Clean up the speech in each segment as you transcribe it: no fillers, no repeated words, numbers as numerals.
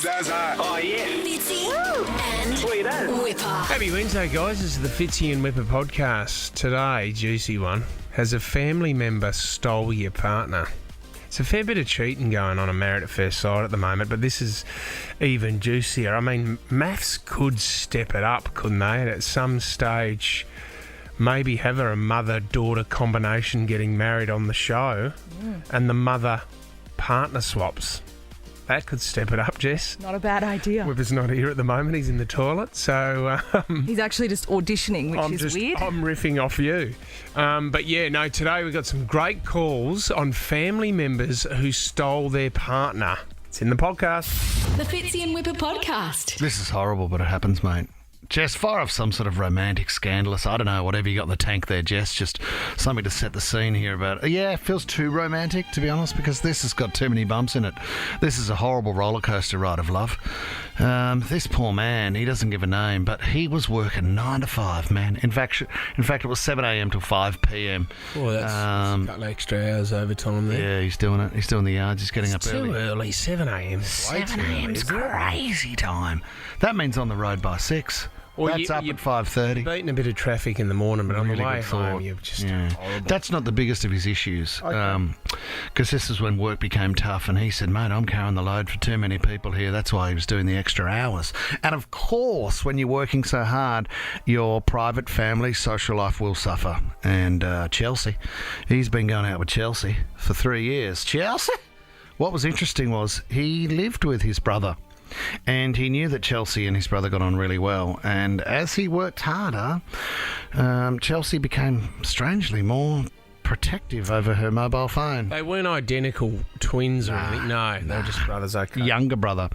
Zazza. Oh, yeah. Fitzy and Sweet as. Whipper. Happy Wednesday, guys. This is the Fitzy and Whipper podcast. Today, juicy one. Has a family member stole your partner? It's a fair bit of cheating going on Married at First Sight at the moment, but this is even juicier. I mean, maths could step it up, couldn't they? And at some stage, maybe have a mother-daughter combination getting married on the show and the mother-partner swaps. That could step it up, Jess. Not a bad idea. Whipper's not here at the moment. He's in the toilet, so... He's actually just auditioning, which is weird. I'm riffing off you. But yeah, no, today we've got some great calls on family members who stole their partner. It's in the podcast. The Fitzy and Whipper podcast. This is horrible, but it happens, mate. Jess, fire off some sort of romantic, scandalous, I don't know, whatever you got in the tank there, Jess. Just something to set the scene here about. Yeah, it feels too romantic, to be honest, because this has got too many bumps in it. This is a horrible roller coaster ride of love. This poor man, he doesn't give a name, but he was working 9 to 5, man. In fact, it was 7 a.m. till 5 p.m. Oh, that's a couple of extra hours overtime there. Yeah, he's doing it. He's doing the yards. He's getting up early. Too early. 7 a.m. 7 a.m.'s crazy time. That means on the road by 6. Well, That's up at 5:30. Beating a bit of traffic in the morning, but on Really the way good thought. home, you're just Yeah. horrible. That's not the biggest of his issues. Because this is when work became tough, and he said, mate, I'm carrying the load for too many people here. That's why he was doing the extra hours. And of course, when you're working so hard, your private family, social life will suffer. And Chelsea, he's been going out with Chelsea for 3 years. Chelsea? What was interesting was he lived with his brother. And he knew that Chelsea and his brother got on really well. And as he worked harder, Chelsea became strangely more protective over her mobile phone. They weren't identical twins or anything. No, they were just brothers, okay. Younger brother.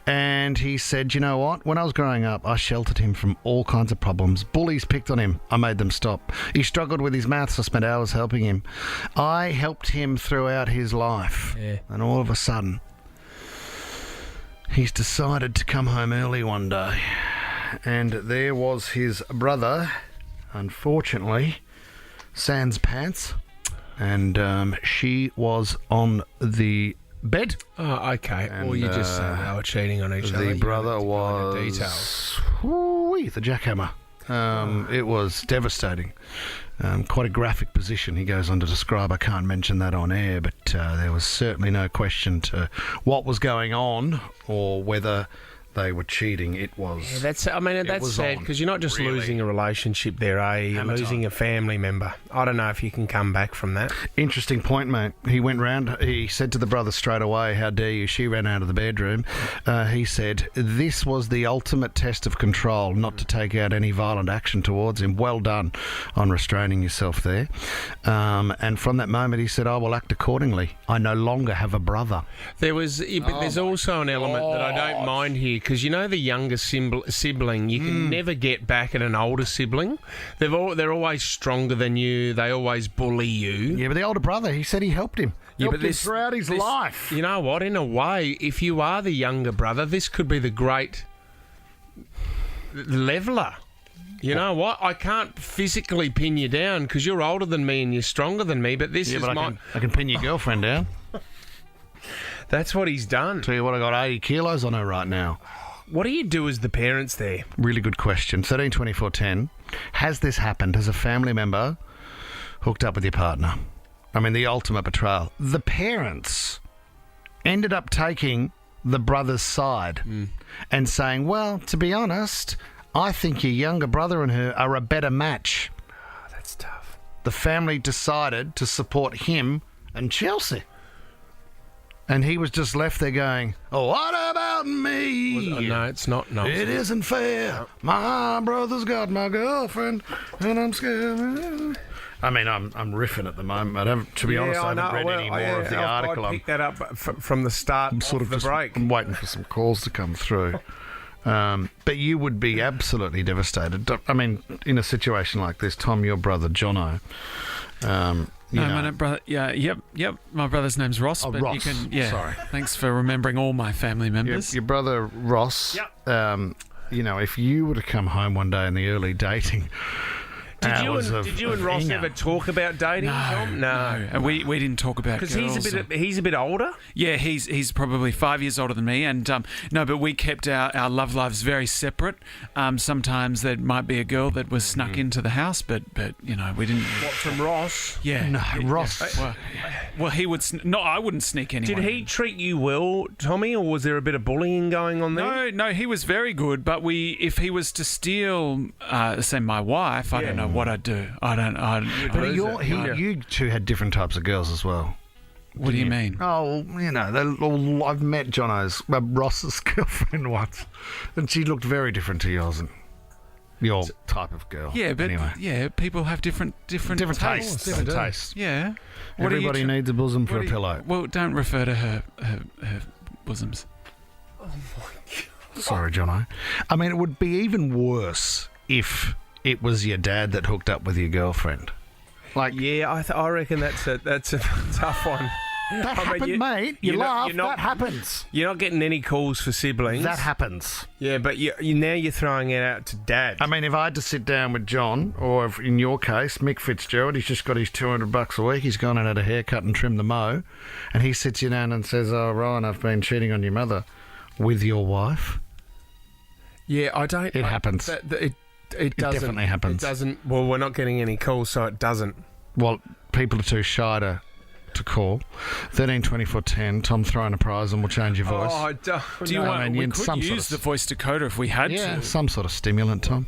And he said, you know what? When I was growing up, I sheltered him from all kinds of problems. Bullies picked on him. I made them stop. He struggled with his maths. I spent hours helping him. I helped him throughout his life. Yeah. And all of a sudden, he's decided to come home early one day, and there was his brother, unfortunately, sans pants, and she was on the bed. Oh, okay. And, Or you just said they were cheating on each other. The You brother don't have to go into was details. whoo-wee, the jackhammer. It was devastating. Quite a graphic position he goes on to describe. I can't mention that on air, but there was certainly no question to what was going on or whether they were cheating. It was. Yeah, that's was sad on, because you're not just really. losing a relationship there, eh? You're Hammer losing time. a family member. I don't know if you can come back from that. Interesting point, mate. He went round, he said to the brother straight away, how dare you? She ran out of the bedroom. He said, this was the ultimate test of control, not to take out any violent action towards him. Well done on restraining yourself there. And from that moment, he said, I will act accordingly. I no longer have a brother. But there's also an element that I don't mind here because you know the younger sibling, you can never get back at an older sibling. They're always stronger than you. They always bully you. Yeah, but the older brother, he said he helped him. Yeah, Helped him throughout his life. You know what? In a way, if you are the younger brother, this could be the great leveler. You know what? I can't physically pin you down because you're older than me and you're stronger than me, but this is but my... I can pin your girlfriend down. That's what he's done. Tell you what, I got 80 kilos on her right now. What do you do as the parents there? Really good question. 13 24 10. Has this happened? Has a family member hooked up with your partner? I mean, the ultimate betrayal. The parents ended up taking the brother's side and saying, well, to be honest, I think your younger brother and her are a better match. Oh, that's tough. The family decided to support him and Chelsea. And he was just left there going, oh, what about me? No, it's not. No, It isn't fair. My brother's got my girlfriend, and I'm scared. I mean, I'm riffing at the moment. To be honest, I haven't read any more of the article. I picked that up from the start I'm sort of the just, break. I'm waiting for some calls to come through. But you would be absolutely devastated. I mean, in a situation like this, Tom, your brother Jono. My brother. Yeah, yep. My brother's name's Ross. Oh, but Ross. You can, yeah. Sorry. Thanks for remembering all my family members. Your brother Ross. Yep. If you were to come home one day in the early dating, Did you and Ross ever talk about dating, Tom? No. And we didn't talk about girls. Because he's a bit older? Yeah, he's probably 5 years older than me. And no, but we kept our love lives very separate. Sometimes there might be a girl that was snuck into the house, but we didn't. What, from Ross? Yeah. No, Ross. Well, he would. I wouldn't sneak anyone. Did he treat you well, Tommy, or was there a bit of bullying going on there? No, he was very good. But if he was to steal, say, my wife, I don't know what I'd do. But you two had different types of girls as well. What do you mean? Oh, I've met Ross's girlfriend once, and she looked very different to yours. Your type of girl. Yeah, but anyway. People have different tastes. Different tastes. Yeah. Everybody needs a bosom for a pillow. Well, don't refer to her bosoms. Oh my God. Sorry, Jono. I mean, it would be even worse if it was your dad that hooked up with your girlfriend. Yeah, I reckon that's a tough one. That happened, mate. You laugh. That happens. You're not getting any calls for siblings. That happens. Yeah, but now you're throwing it out to Dad. I mean, if I had to sit down with John, or if, in your case, Mick Fitzgerald, he's just got his $200 a week. He's gone and had a haircut and trimmed the mow, and he sits you down and says, "Oh, Ryan, I've been cheating on your mother with your wife." Yeah, I don't. It happens. It definitely happens. It doesn't. Well, we're not getting any calls, so it doesn't. Well, people are too shy to call. 13 24 10. Tom, throw in a prize and we'll change your voice. Oh, do you want? We could use the voice decoder if we had to. Some sort of stimulant, Tom.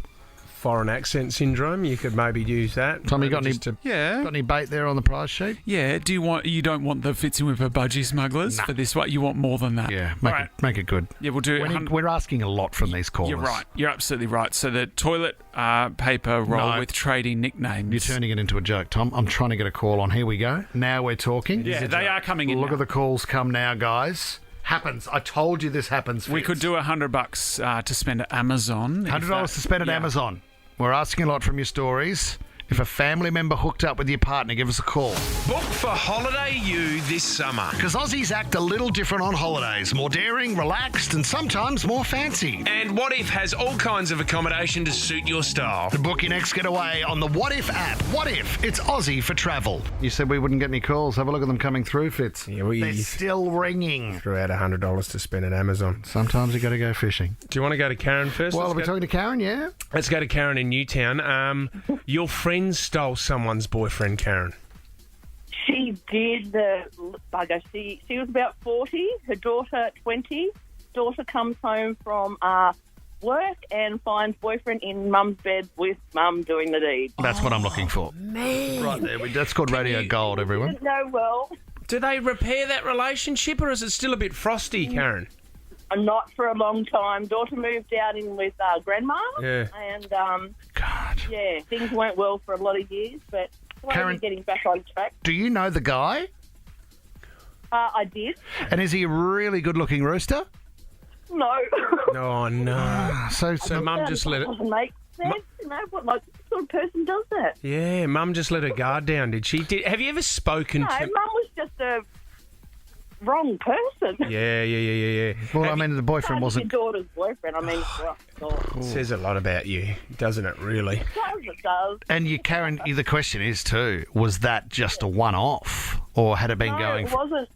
Foreign accent syndrome. You could maybe use that. Tom, you got any bait there on the prize sheet? Yeah. You don't want the Fitzy Whipper budgie smugglers for this one? You want more than that? Yeah. Make it good. Yeah, we'll do it. We're asking a lot from these callers. You're right. You're absolutely right. So the toilet paper roll with trading nicknames. You're turning it into a joke, Tom. I'm trying to get a call on. Here we go. Now we're talking. Yeah, they are coming in. Look at the calls come now, guys. Happens. I told you this happens. We could do $100 to spend at Amazon. $100 to spend at Amazon. We're asking a lot from your stories. If a family member hooked up with your partner, give us a call. Book for Holiday U this summer. Because Aussies act a little different on holidays. More daring, relaxed, and sometimes more fancy. And What If has all kinds of accommodation to suit your style. To book your next getaway on the What If app. What If? It's Aussie for travel. You said we wouldn't get any calls. Have a look at them coming through, Fitz. Yeah, they're still ringing. Threw out $100 to spend at Amazon. Sometimes you got to go fishing. Do you want to go to Karen first? Well, we're talking to Karen, yeah? Let's go to Karen in Newtown. Your friend stole someone's boyfriend, Karen. She did the bugger. She was about 40, her daughter 20. Daughter comes home from work and finds boyfriend in mum's bed with mum doing the deed. That's what I'm looking for. Man. Right there. That's called Radio Gold, everyone. No, well. Do they repair that relationship or is it still a bit frosty, Karen? Not for a long time. Daughter moved out in with grandma. Yeah. And, God. yeah, things went well for a lot of years, but Karen, getting back on track. Do you know the guy? I did. And is he a really good-looking rooster? No. Oh, no. So mum just let it... Doesn't make sense. What sort of person does that? Yeah, mum just let her guard down, did she? Have you ever spoken No, to... mum was just a wrong person. Yeah. Well, I mean, the boyfriend wasn't... Your daughter's boyfriend. I mean, It says a lot about you, doesn't it, really? it does. And Karen, the question is too, was that just a one-off? Or had it been going... No, it wasn't.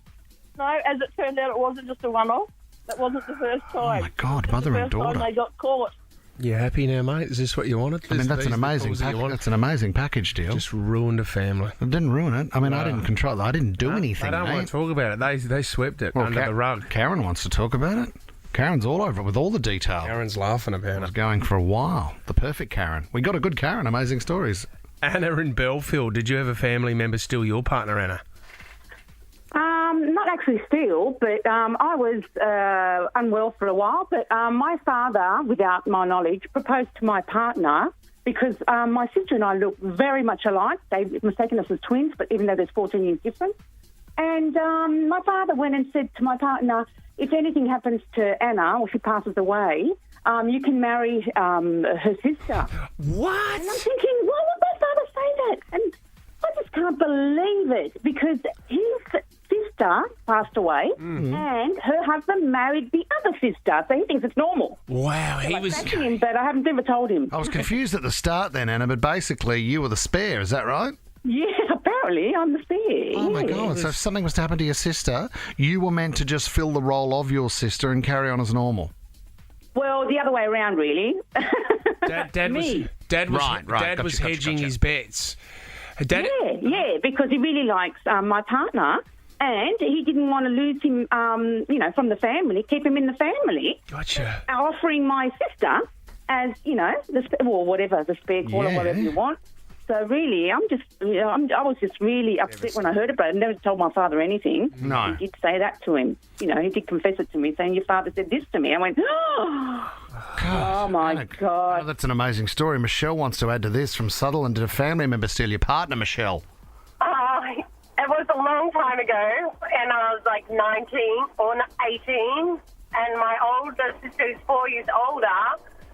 No, as it turned out, it wasn't just a one-off. That wasn't the first time. Oh, my God, mother and daughter. The first time they got caught. You happy now, mate? Is this what you wanted? I mean, that's an amazing package deal. Just ruined a family. It didn't ruin it. I mean, I didn't control it. I didn't do anything, I don't want to talk about it. They swept it under the rug. Karen wants to talk about it. Karen's all over it with all the detail. Karen's laughing It about was it. going for a while. The perfect Karen. We got a good Karen. Amazing stories. Anna in Belfield. Did you have a family member steal your partner, Anna? Not actually steal, but I was unwell for a while. But my father, without my knowledge, proposed to my partner because my sister and I look very much alike. They've mistaken us as twins, but even though there's 14 years difference. And my father went and said to my partner, if anything happens to Anna or she passes away, you can marry her sister. What? And I'm thinking, why would my father say that? And I just can't believe it because his sister sister passed away, and her husband married the other sister, so he thinks it's normal. Wow, he was... Cracking him, but I haven't never told him. I was confused at the start then, Anna, but basically you were the spare, is that right? Yeah, apparently I'm the spare. Oh, my yeah. God. So if something was to happen to your sister, you were meant to just fill the role of your sister and carry on as normal. Well, the other way around, really. Dad Me. was hedging his bets. Dad, Yeah, because he really likes my partner, and he didn't want to lose him, from the family, keep him in the family. Gotcha. Offering my sister as, the spare call or whatever you want. So really, I was just really upset when I heard about it. I never told my father anything. No. He did say that to him. He did confess it to me, saying, your father said this to me. I went, oh, my Anna, God. Oh, that's an amazing story. Michelle wants to add to this from Sutherland. Did a family member steal your partner, Michelle? It was a long time ago, and I was like 19 or 18, and my older sister, who's 4 years older,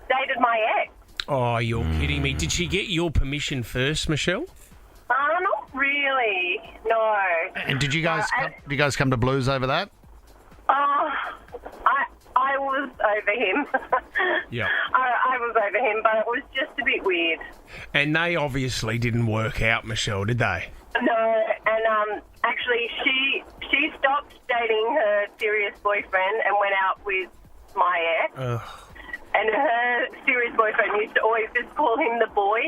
dated my ex. Oh, you're kidding me. Did she get your permission first, Michelle? Not really, no. And did you guys come to blows over that? I was over him. Yeah. I was over him, but it was just a bit weird. And they obviously didn't work out, Michelle, did they? No, and actually she stopped dating her serious boyfriend and went out with my ex. Ugh. And her serious boyfriend used to always just call him the boy.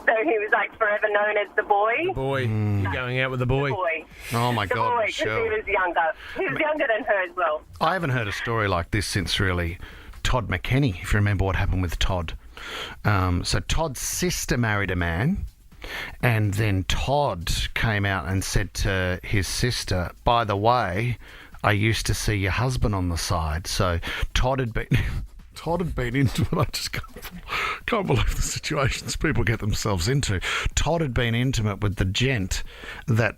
So he was like forever known as the boy. The boy. You're going out with the boy. The boy. Oh, my The God, boy, because Michelle. he was younger. He was younger than her as well. I haven't heard a story like this since really Todd McKenney, if you remember what happened with Todd. So Todd's sister married a man, and then Todd came out and said to his sister, by the way, I used to see your husband on the side. So Todd had been into it. I just can't believe the situations people get themselves into. Todd had been intimate with the gent that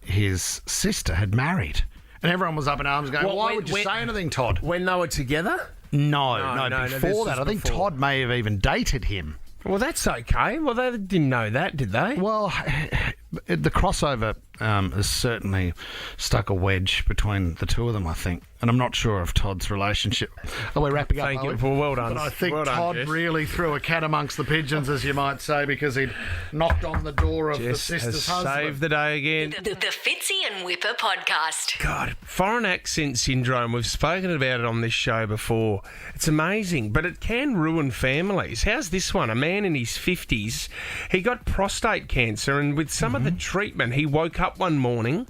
his sister had married. And everyone was up in arms going, why would you say anything, Todd? When they were together? No, this before was that. I think before. Todd may have even dated him. Well, that's okay. Well, they didn't know that, did they? Well, the crossover has certainly stuck a wedge between the two of them, I think. And I'm not sure of Todd's relationship. Oh, we're wrapping up. Thank you. Well, well done. But I think Well done, Todd Jess. really threw a cat amongst the pigeons, as you might say, because he'd knocked on the door of the Jess sister's has husband. saved the day again. The Fitzy and Whipper podcast. God, foreign accent syndrome, we've spoken about it on this show before. It's amazing, but it can ruin families. How's this one? A man in his 50s, he got prostate cancer, and with some of the treatment, he woke up one morning.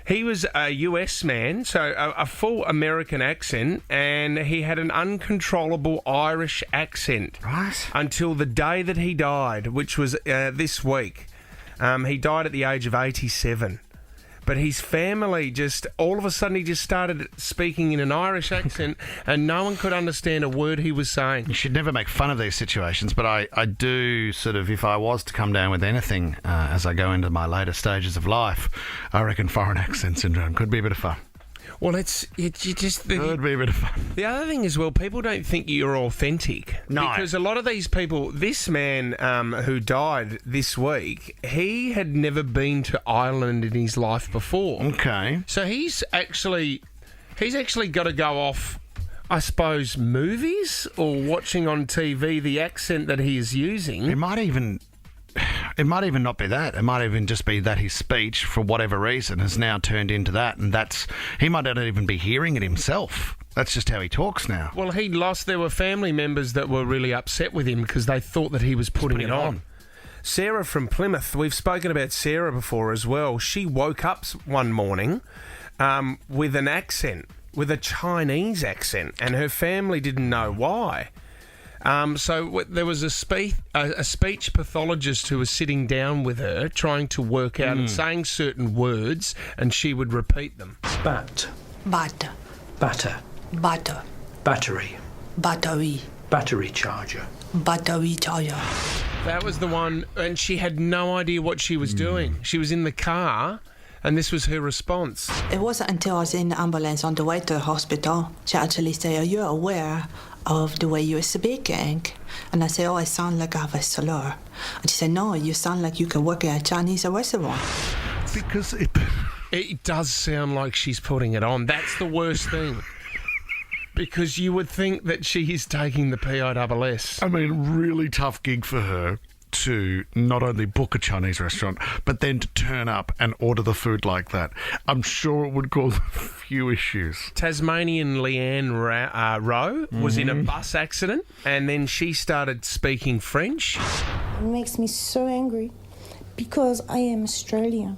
He was a US man, so a full American accent, and he had an uncontrollable Irish accent. Right. Until the day that he died, which was this week. He died at the age of 87. But his family just, all of a sudden, he just started speaking in an Irish accent, and no one could understand a word he was saying. You should never make fun of these situations, but I do sort of, if I was to come down with anything as I go into my later stages of life, I reckon foreign accent syndrome could be a bit of fun. Well, it's you just... Could be a bit of fun. The other thing is, well, people don't think you're authentic. No. Because a lot of these people, this man who died this week, he had never been to Ireland in his life before. Okay. So he's actually got to go off, I suppose, movies or watching on TV the accent that he is using. It might even not be that. It might even just be that his speech, for whatever reason, has now turned into that, and he might not even be hearing it himself. That's just how he talks now. Well, there were family members that were really upset with him because they thought that he was putting it on. Sarah from Plymouth, we've spoken about Sarah before as well. She woke up one morning with an accent, with a Chinese accent, and her family didn't know why. So there was a speech pathologist who was sitting down with her, trying to work out and saying certain words, and she would repeat them. Bat. Butter. Batter. Butter. Battery. Battery. Battery charger. Battery charger. That was the one, and she had no idea what she was doing. She was in the car, and this was her response. It wasn't until I was in the ambulance on the way to the hospital she actually said, "Are you aware of the way you're speaking?" And I said, "Oh, I sound like I have a slur." And she said, "No, you sound like you can work at a Chinese restaurant." Because It does sound like she's putting it on. That's the worst thing. Because you would think that she is taking the PISS. I mean, really tough gig for her to not only book a Chinese restaurant, but then to turn up and order the food like that. I'm sure it would cause a few issues. Tasmanian Leanne Rowe was in a bus accident, and then she started speaking French. It makes me so angry because I am Australian.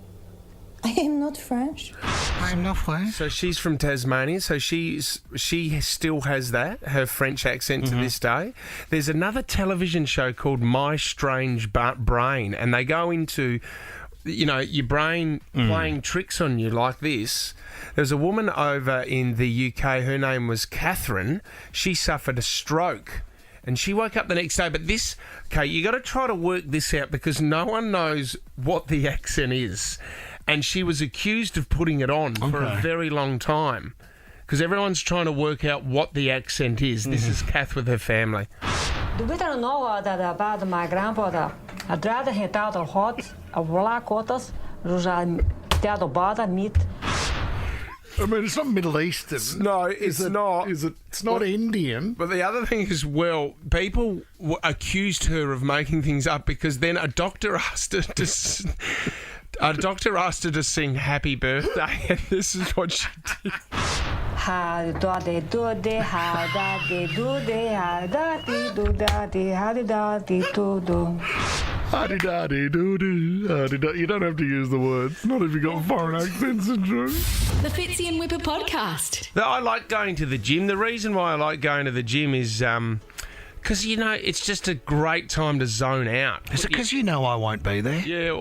I am not French. I'm not French. So she's from Tasmania, so she still has that, her French accent to this day. There's another television show called My Strange Brain, and they go into, your brain playing tricks on you like this. There's a woman over in the UK, her name was Catherine. She suffered a stroke. And she woke up the next day, but you got to try to work this out because no one knows what the accent is. And she was accused of putting it on for a very long time because everyone's trying to work out what the accent is. This is Kath with her family. Do we don't know that about my grandfather? I'd rather hit out the hot, a black waters, meat. I mean, it's not Middle Eastern. No, it's not. It's not Indian. But the other thing is, people accused her of making things up because then a doctor asked her to... sing Happy Birthday, and this is what she did. How do they, how da they do they, how da dee do da dee, how da dee do do. You don't have to use the words, not if you've got foreign accent syndrome. The Fitzy and Whipper podcast. I like going to the gym. The reason why I like going to the gym is... because, it's just a great time to zone out. Is it because I won't be there? Yeah,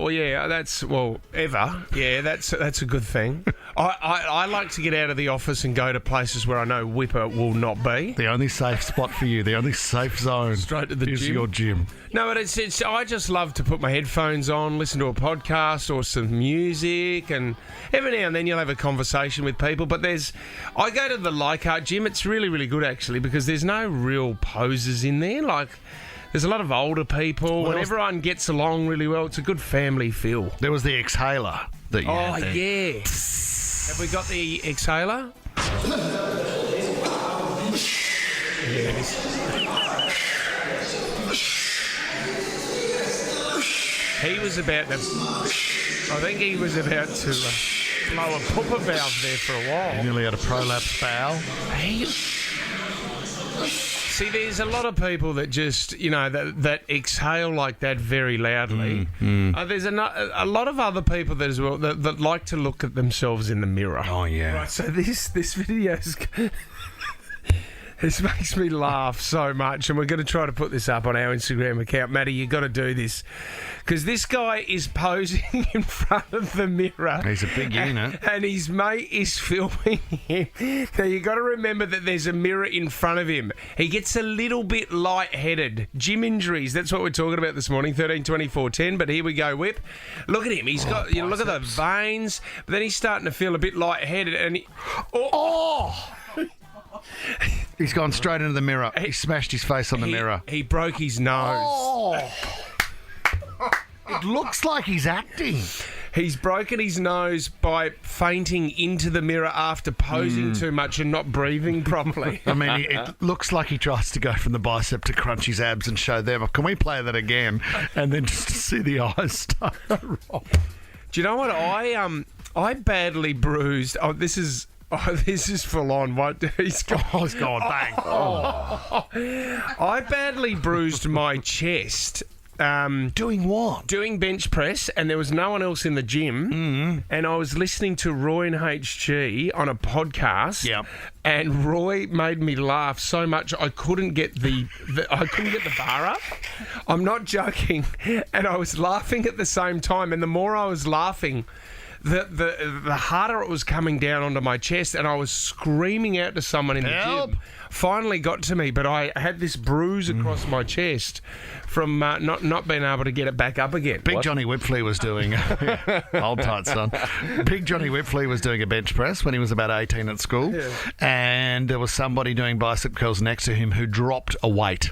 ever. Yeah, that's a good thing. I like to get out of the office and go to places where I know Whipper will not be. The only safe spot for you, the only safe zone straight to the is gym. Your gym. No, but it's I just love to put my headphones on, listen to a podcast or some music, and every now and then you'll have a conversation with people. But I go to the Leichhardt gym. It's really, really good, actually, because there's no real posers in there. Like, there's a lot of older people, and everyone gets along really well. It's a good family feel. There was the exhaler that you had there. Yeah. Have we got the exhaler? He was about to... I think he was about to blow a pooper valve there for a while. He nearly had a prolapse bowel. See, there's a lot of people that just, that exhale like that very loudly. There's a lot of other people that as well that like to look at themselves in the mirror. Oh, yeah. Right, so this video's... This makes me laugh so much, and we're going to try to put this up on our Instagram account. Maddie, you've got to do this, because this guy is posing in front of the mirror. He's a big unit. And his mate is filming him. Now, you've got to remember that there's a mirror in front of him. He gets a little bit lightheaded. Gym injuries, that's what we're talking about this morning, 13 24 10. But here we go, Whip. Look at him. He's got, look at the veins, but then he's starting to feel a bit lightheaded, and He's gone straight into the mirror. He smashed his face on the mirror. He broke his nose. It looks like he's acting. He's broken his nose by fainting into the mirror after posing too much and not breathing properly. I mean, it looks like he tries to go from the bicep to crunch his abs and show them. Can we play that again? And then just to see the eyes start to roll. Do you know what? I badly bruised... this is full on. What he's gone bang. I badly bruised my chest. Doing what? Doing bench press, and there was no one else in the gym. And I was listening to Roy and HG on a podcast. Yep. And Roy made me laugh so much I couldn't get the bar up. I'm not joking. And I was laughing at the same time. And the more I was laughing, the harder it was coming down onto my chest, and I was screaming out to someone in the gym. Finally got to me, but I had this bruise across my chest from not being able to get it back up again. Big Johnny Whipfley was doing... Hold tight, son. Big Johnny Whipfley was doing a bench press when he was about 18 at school, and there was somebody doing bicep curls next to him who dropped a weight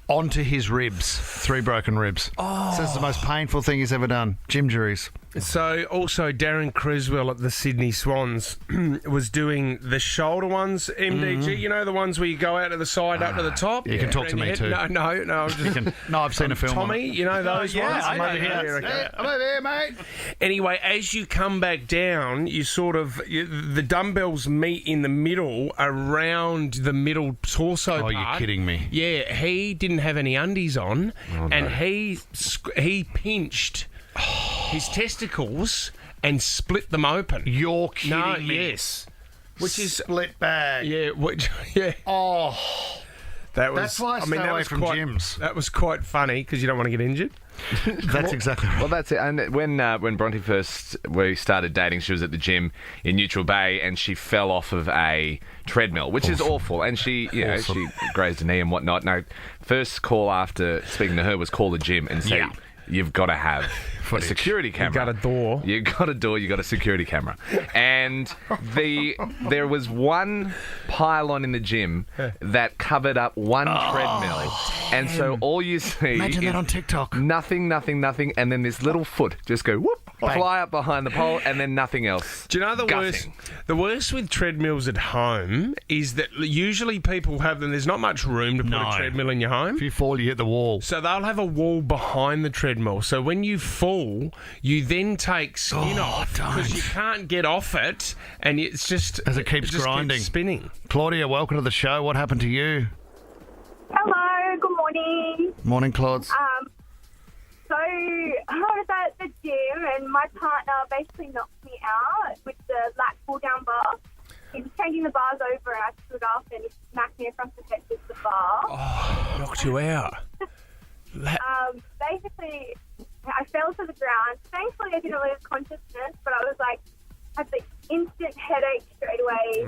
onto his ribs. 3 broken ribs. So it's the most painful thing he's ever done. Gym juries. So also Darren Criswell at the Sydney Swans was doing the shoulder ones, MDG. You know the ones where you go out to the side, up to the top. You can talk to me too. No. I'm just, I've seen a film. Tommy, you know those ones. I'm over here. Okay. I'm over here, mate. Anyway, as you come back down, you the dumbbells meet in the middle around the middle torso part. Oh, you're kidding me. Yeah, he didn't have any undies on, and he pinched his testicles and split them open. You're kidding me. Yes. Which is split bag. Yeah, Oh. That's why I stay away from gyms. That was quite funny because you don't want to get injured. That's exactly right. Well, that's it. And when Bronte we started dating, she was at the gym in Neutral Bay and she fell off of a treadmill, which is awful. And she grazed a knee and whatnot. No, first call after speaking to her was call the gym and say, you've got to have a security camera. You got a door. You got a security camera. And there was one pylon in the gym that covered up one treadmill. And so all you see Imagine that on TikTok. Nothing, and then this little foot just go whoop, fly up behind the pole, and then nothing else. Do you know the worst with treadmills at home is that usually people have them, there's not much room to put a treadmill in your home. If you fall, you hit the wall. So they'll have a wall behind the treadmill. So when you fall, you then take skin off because you can't get off it, and it's just as it keeps grinding, keeps spinning. Claudia, welcome to the show. What happened to you? Hello, good morning. Morning, Claude. So I was at the gym and my partner basically knocked me out with the lat pull down bar. He was changing the bars over and I stood up and he smacked me across the head with the bar. Oh, knocked you out. Basically, I fell to the ground. Thankfully, I didn't lose consciousness, but I was like, had the instant headache straight away.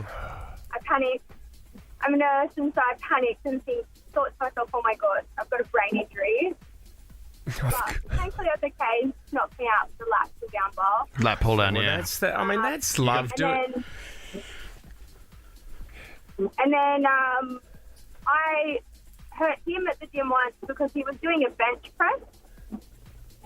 I panicked. I'm a nurse, and so I panicked and thought to myself, oh my God, I've got a brain injury. But thankfully, I was okay. Knocked me out with the lat pull down bar. Lat pull down, yeah. That's love. And then I hurt him at the gym once because he was doing a bench press.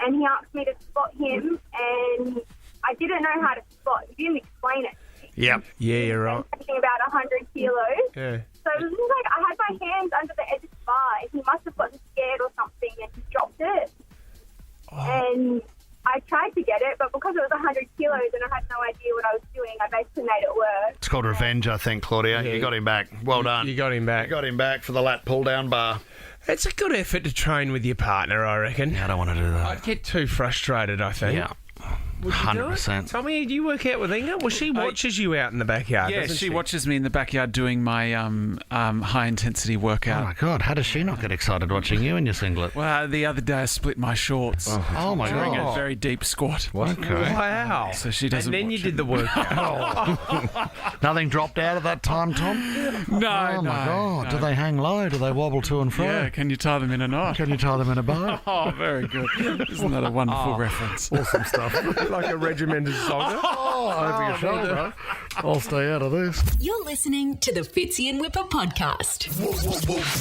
And he asked me to spot him, and I didn't know how to spot. He didn't explain it. Yep. Yeah, you're right. Taking about 100 kilos. Yeah. So it was just like I had my hands under the edge of the bar, and he must have gotten scared or something, and he dropped it. And I tried to get it, but because it was 100 kilos and I had no idea what I was doing, I basically made it work. It's called revenge, I think, Claudia. Yeah. You got him back. Well done. You got him back. You got him back for the lat pull down bar. It's a good effort to train with your partner, I reckon. Yeah, I don't want to do that. I'd get too frustrated, I think. Yeah. Would you 100%. Tommy, do you work out with Inga? Well, she watches you out in the backyard, Yeah, doesn't she watches me in the backyard doing my high-intensity workout. Oh, my God. How does she not get excited watching you in your singlet? Well, the other day I split my shorts. Oh my during God. a very deep squat. Okay. Wow. So she doesn't And then you did the workout. Nothing dropped out at that time, Tom? No, Oh, my God. no. Do they hang low? Do they wobble to and fro? Yeah, can you tie them in a knot? Can you tie them in a bow? Oh, very good. Isn't that a wonderful reference? Awesome stuff. Like a regimented soldier. Over your shoulder. I'll stay out of this. You're listening to the Fitzy and Whipper podcast.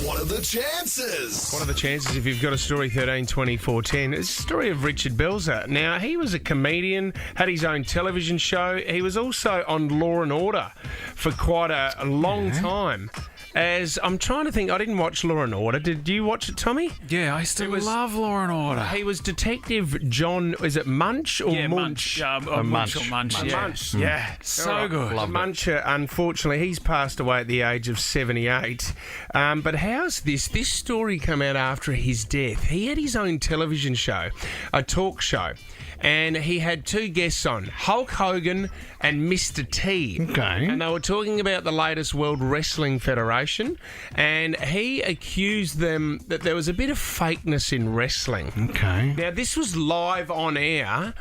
What are the chances? What are the chances if you've got a story 13, 24, 10? It's a story of Richard Belzer. Now, he was a comedian, had his own television show. He was also on Law and Order for quite a long time. As I'm trying to think, I didn't watch Law and Order. Did you watch it, Tommy? Yeah, I still love Law and Order. He was Detective John, is it Munch or Munch? Munch or Munch, yeah. Munch, yeah. So good. Muncher, unfortunately, he's passed away at the age of 78. But how's this? This story came out after his death. He had his own television show, a talk show. And he had two guests on, Hulk Hogan and Mr. T. Okay. And they were talking about the latest World Wrestling Federation. And he accused them that there was a bit of fakeness in wrestling. Okay. Now, this was live on air.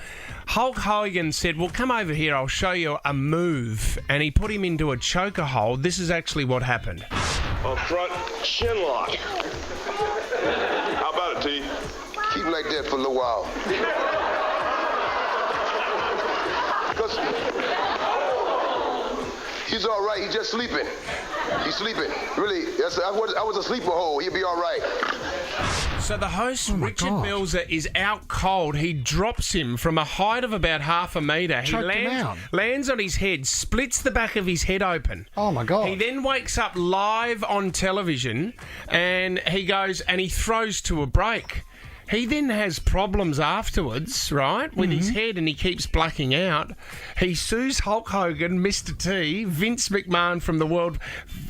Hulk Hogan said, well, come over here, I'll show you a move. And he put him into a choker hold. This is actually what happened. A front chin lock. How about it, T? Keep like that for a little while. He's all right. He's just sleeping. He's sleeping. Really, I was a sleeper hole. He'll be all right. So the host, Richard Belzer, is out cold. He drops him from a height of about half a metre. He lands on his head, splits the back of his head open. Oh, my God. He then wakes up live on television and he goes and he throws to a break. He then has problems afterwards, right, with his head, and he keeps blacking out. He sues Hulk Hogan, Mr. T, Vince McMahon from the World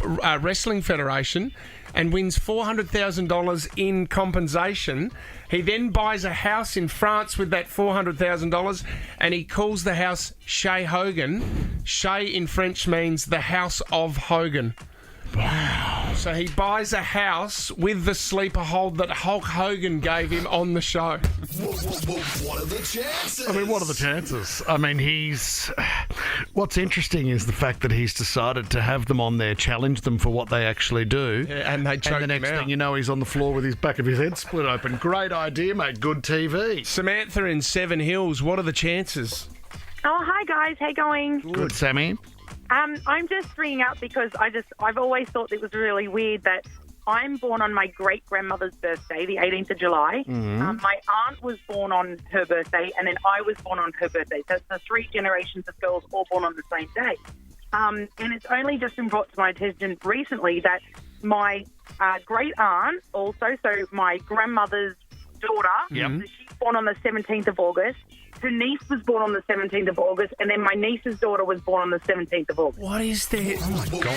Wrestling Federation, and wins $400,000 in compensation. He then buys a house in France with that $400,000, and he calls the house Chez Hogan. Chez in French means the house of Hogan. Wow. So he buys a house with the sleeper hold that Hulk Hogan gave him on the show. What are the chances? I mean, what are the chances? I mean, what's interesting is the fact that he's decided to have them on there, challenge them for what they actually do. Yeah, and they choke And the next him out. thing you know, he's on the floor with his back of his head split open. Great idea, mate. Good TV. Samantha in Seven Hills, what are the chances? Oh, hi guys. How you going? Good, Sammy. I'm just ringing up because I've always thought it was really weird that I'm born on my great-grandmother's birthday, the 18th of July. My aunt was born on her birthday, and then I was born on her birthday. So it's the 3 generations of girls all born on the same day. And it's only just been brought to my attention recently that my great-aunt also, so my grandmother's daughter, she's born on the 17th of August. Her niece was born on the 17th of August, and then my niece's daughter was born on the 17th of August. What is that? Oh, my God.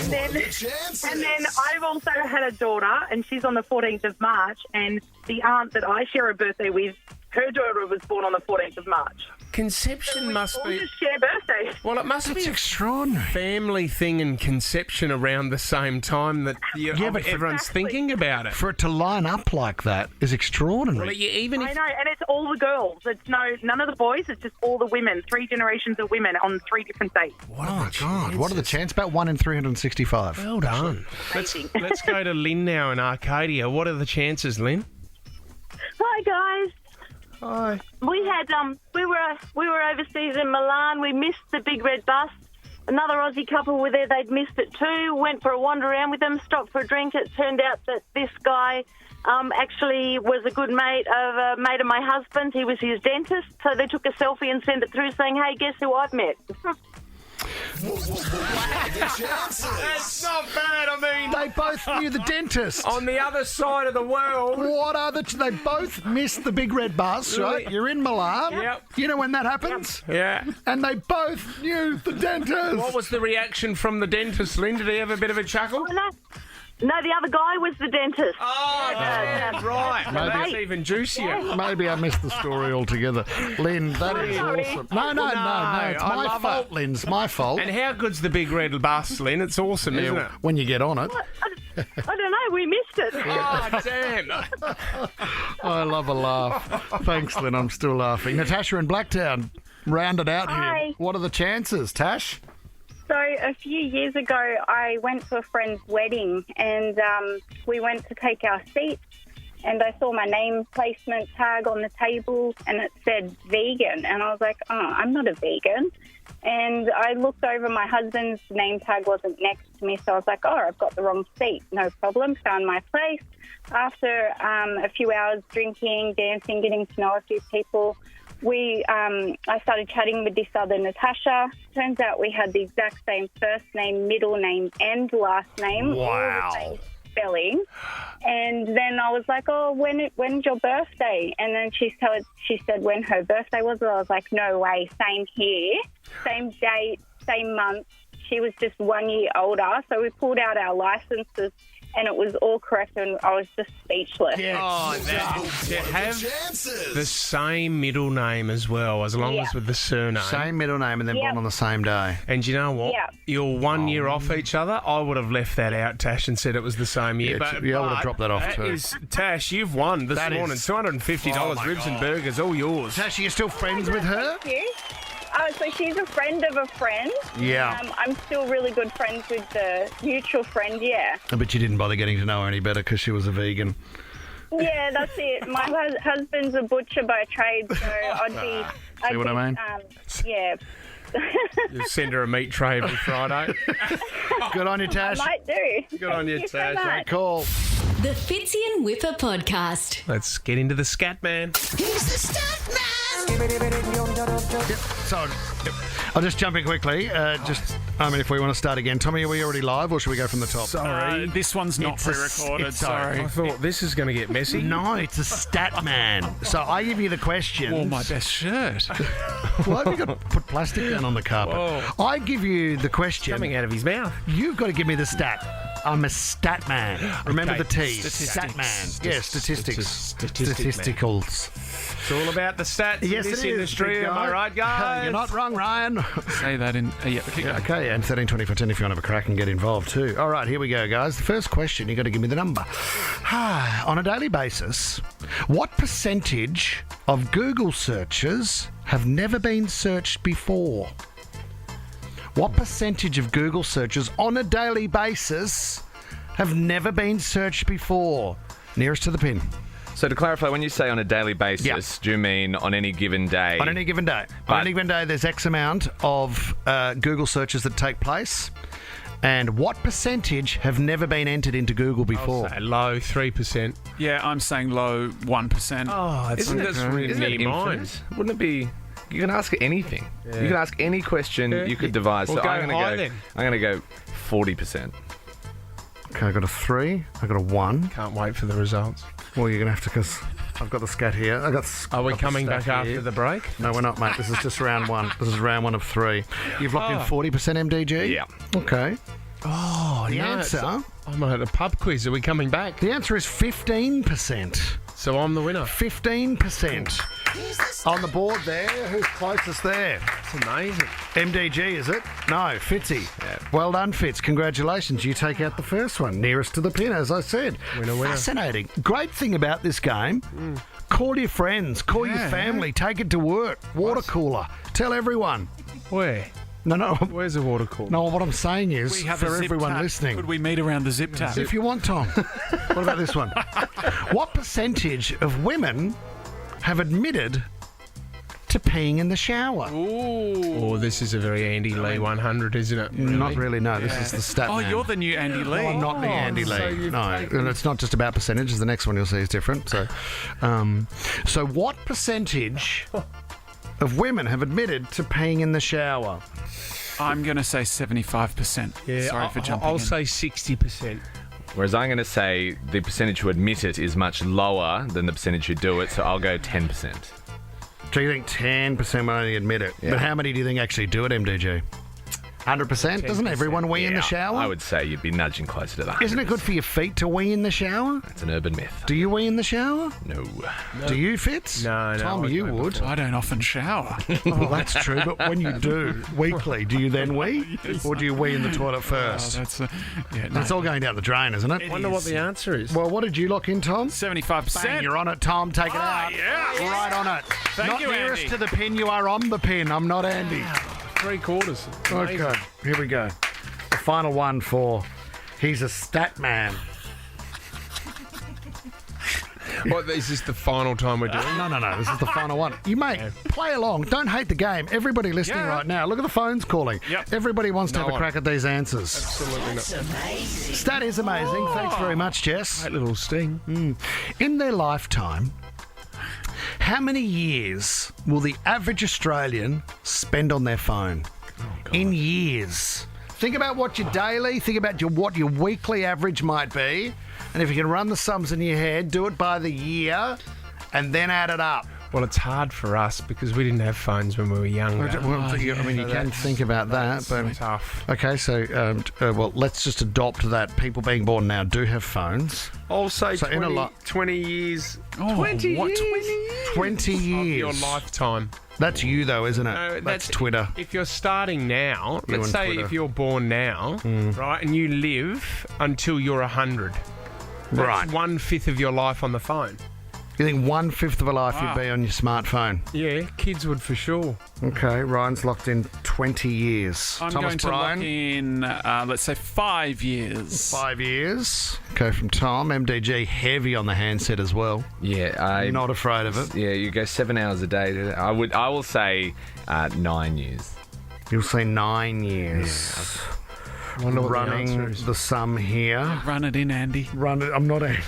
And then I've also had a daughter, and she's on the 14th of March, and the aunt that I share a birthday with, her daughter was born on the 14th of March. Conception must be... just share birthdays. Well, it must be extraordinary. Family thing and conception around the same time that but everyone's thinking about it. For it to line up like that is extraordinary. Well, even I know, and it's all the girls. It's none of the boys. It's just all the women. 3 generations of women on 3 different dates. Oh, my God. What are the chances? About 1 in 365. Well done. Let's go to Lynn now in Arcadia. What are the chances, Lynn? Hi, guys. Hi. We had we were overseas in Milan. We missed the big red bus. Another Aussie couple were there. They'd missed it too. Went for a wander around with them. Stopped for a drink. It turned out that this guy actually was a good mate of my husband's. He was his dentist. So they took a selfie and sent it through, saying, "Hey, guess who I've met." That's not bad. I mean, they both knew the dentist on the other side of the world. What are they both missed the big red bus, right? You're in Milan. Yep. You know when that happens? Yeah. And they both knew the dentist. What was the reaction from the dentist, Lynn? Did he have a bit of a chuckle? No, the other guy was the dentist. Oh, right. That's even juicier. Maybe I missed the story altogether. Lynn, that is awesome. No. It's my fault, Lynn. It's my fault. And how good's the big red bus, Lynn? It's awesome, isn't it? When you get on it. I don't know. We missed it. Oh, damn. I love a laugh. Thanks, Lynn. I'm still laughing. Natasha in Blacktown, round it out Hi. here. What are the chances, Tash? So a few years ago, I went to a friend's wedding and we went to take our seats and I saw my name placement tag on the table and it said vegan. And I was like, oh, I'm not a vegan. And I looked over, my husband's name tag wasn't next to me. So I was like, oh, I've got the wrong seat. No problem. Found my place. After a few hours drinking, dancing, getting to know a few people, I started chatting with this other Natasha. Turns out we had the exact same first name, middle name, and last name. Wow. All the same spelling. And then I was like, oh, when's your birthday? And then she said when her birthday was. I was like, no way, same here. Same date, same month. She was just 1 year older. So we pulled out our licenses. And it was all correct, and I was just speechless. Yeah. Oh, to have the same middle name as well, as long as with the surname. Same middle name and then born on the same day. And you know what? Yeah. You're 1 year off each other. I would have left that out, Tash, and said it was the same year. I would have dropped that off too. Tash, you've won this morning. $250 ribs and burgers, all yours. Tash, are you still friends with her? Thank you. So she's a friend of a friend. Yeah. I'm still really good friends with the mutual friend, yeah. But you didn't bother getting to know her any better because she was a vegan. Yeah, that's it. My husband's a butcher by trade, so I'd be... See what I mean? Yeah. You send her a meat tray every Friday. Good on you, Tash. I might do. Good on you, Thank so Tash. much. Cool. The Fitzy and Whipper podcast. Let's get into the scat man. So, I'll just jump in quickly. If we want to start again. Tommy, are we already live or should we go from the top? Sorry. This one's not pre-recorded. Sorry. I thought this is going to get messy. No, it's a stat man. So I give you the question. Wore my best shirt. Why have you got to put plastic down on the carpet? Whoa. I give you the question. Coming out of his mouth. You've got to give me the stat. I'm a stat man. Remember Okay. the T. Statistics. Stat man. Yeah, statistics. Statistic man. Statisticals. It's all about the stats Yes, in this it is, industry. big Am guy. I right, guys? You're not wrong, Ryan. Say that in. Yeah, keep going. Okay, and 13 20 for 10 if you want to have a crack and get involved too. All right, here we go, guys. The first question, you got to give me the number. On a daily basis, what percentage of Google searches have never been searched before? What percentage of Google searches on a daily basis have never been searched before? Nearest to the pin. So to clarify, when you say on a daily basis, do you mean on any given day? On any given day. On any given day, there's X amount of Google searches that take place. And what percentage have never been entered into Google before? I'll say low 3%. Yeah, I'm saying low 1%. Oh, Isn't it infinite? Wouldn't it be? You can ask anything. Yeah. You can ask any question you could devise. Well, so go I'm high going then. to go 40%. Okay, I got a 3. I got a 1. Can't wait for the results. Well, you're going to have to, because I've got the scat here. Are we coming back after the break? No, we're not, mate. This is just round 1. This is round 1 of 3. You've locked in 40% MDG? Yeah. Okay. Oh, The answer? I'm at a pub quiz. Are we coming back? The answer is 15%. So I'm the winner. 15%. On the board there. Who's closest there? It's amazing. MDG, is it? No, Fitzy. Yeah. Well done, Fitz. Congratulations. You take out the first one. Nearest to the pin, as I said. Winner. Fascinating. Great thing about this game, call your friends, call your family, take it to work. Water cooler. Tell everyone. Where? No. Where's the water cooler? No, what I'm saying is, We have a for zip everyone tap. listening, Could we meet around the zip tap? if you want, Tom. What about this one? What percentage of women have admitted to peeing in the shower? Oh, this is a very Andy Lee 100, isn't it? Not really, no. This is the stat Oh, man. you're the new Andy Lee. I'm not the Andy so Lee. you've No, and it's not just about percentages. The next one you'll see is different. So what percentage of women have admitted to peeing in the shower? I'm going to say 75%. Yeah, Sorry for jumping I'll in. say 60%. Whereas I'm going to say the percentage who admit it is much lower than the percentage who do it, so I'll go 10%. So you think 10% will only admit it? Yeah. But how many do you think actually do it, MDG? 100%? Doesn't everyone wee in the shower? I would say you'd be nudging closer to that. Isn't it good for your feet to wee in the shower? It's an urban myth. Do you wee in the shower? No. Do you, Fitz? No. Tom, I you don't would. I don't often shower. Well, that's true, but when you do, weekly, do you then wee? Or do you wee in the toilet first? It's all going down the drain, isn't it? I wonder what the answer is. Well, what did you lock in, Tom? 75%. Bang, you're on it, Tom. Take it out. yeah. Right on it. Thank not you, nearest Andy. to the pin, you are on the pin. I'm not Andy. 3/4. Amazing. Okay, here we go. The final one for he's a stat man. What, is this the final time we're doing? No. This is the final one. You mate, play along. Don't hate the game. Everybody listening right now, look at the phones calling. Yep. Everybody wants to No have a one. crack at these answers. Absolutely not. Stat is amazing. Thanks very much, Jess. Great little sting. In their lifetime, how many years will the average Australian spend on their phone? In years. Think about what your daily, think about what your weekly average might be, and if you can run the sums in your head, do it by the year, and then add it up. Well, it's hard for us because we didn't have phones when we were younger. Well, you can think about that, but tough. okay. So, well, let's just adopt that people being born now do have phones. I'll say So in a 20 years. Oh, 20 what, years? 20 Of years. your lifetime. That's you, though, isn't it? No, that's Twitter. If you're starting now, You let's and say Twitter. if you're born now, right, and you live until you're 100. That's Right. 1/5 of your life on the phone. You think 1/5 of a life Wow. you'd be on your smartphone? Yeah, kids would for sure. Okay, Ryan's locked in 20 years. I'm Thomas going to Bryan, lock in, let's say, 5 years. 5 years. Okay, from Tom. MDG, heavy on the handset as well. Yeah, I'm not afraid of it. Yeah, you go 7 hours a day. I will say 9 years. You'll say 9 years. I wonder what Running the answer is. the sum here. Run it in, Andy. Run it. I'm not Andy.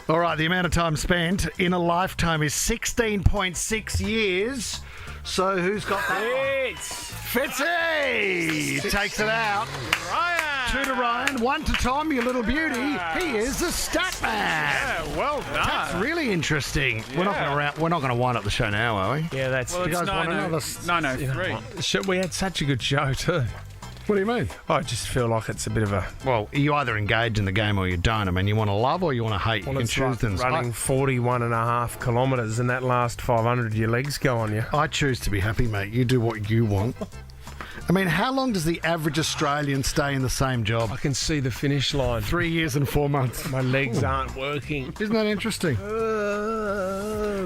All right, the amount of time spent in a lifetime is 16.6 years. So who's got that? Fitzy takes it out. Ryan. 2 to Ryan, 1 to Tom, your little beauty. He is the stat man. Yeah, well done. That's really interesting. We're not going to wind up the show now, are we? Yeah, that's. Well, you it's guys want another? 9:03. We had such a good show too. What do you mean? I just feel like it's a bit of a. Well, you either engage in the game or you don't. I mean, you want to love or you want to hate. Well, you can it's choose like them. running 41.5 kilometres and that last 500, your legs go on you. I choose to be happy, mate. You do what you want. I mean, how long does the average Australian stay in the same job? I can see the finish line. 3 years and 4 months. My legs aren't working. Isn't that interesting?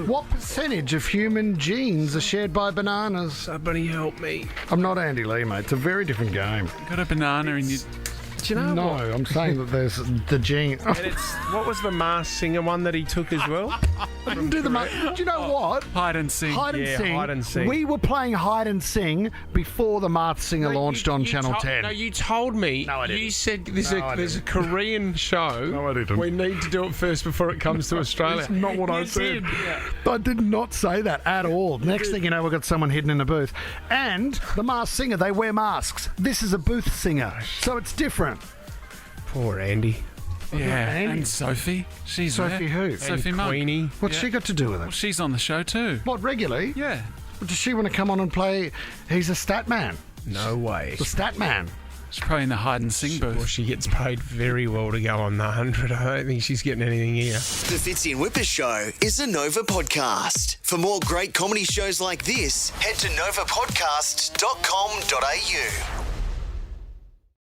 What percentage of human genes are shared by bananas? Somebody help me. I'm not Andy Lee, mate. It's a very different game. Got a banana in you. Do you know No, what? I'm saying that there's the gene. And it's, what was the Masked Singer one that he took as well? I didn't do the Do you know what? Hide and sing. Hide and Yeah, sing. hide and sing. We were playing hide and sing before the Masked Singer launched on Channel 10. No, you told me. No, I didn't. You said there's No, I a didn't. Korean show. No, I didn't. We need to do it first before it comes to Australia. That's not what I You said. did. I did not say that at all. Next thing you know, we've got someone hidden in a booth. And the Masked Singer, they wear masks. This is a booth singer, so it's different. Poor Andy. Yeah, Andy. and Sophie. She's Sophie there. who? Sophie And Monk. Queenie. What's she got to do with Well, it? she's on the show too. What, regularly? Yeah. Does she want to come on and play? He's a stat man. No way. The stat man. She's probably in the hide and sing booth. Well, she gets paid very well to go on the 100. I don't think she's getting anything here. The Fitzy and Whipper Show is a Nova podcast. For more great comedy shows like this, head to novapodcast.com.au.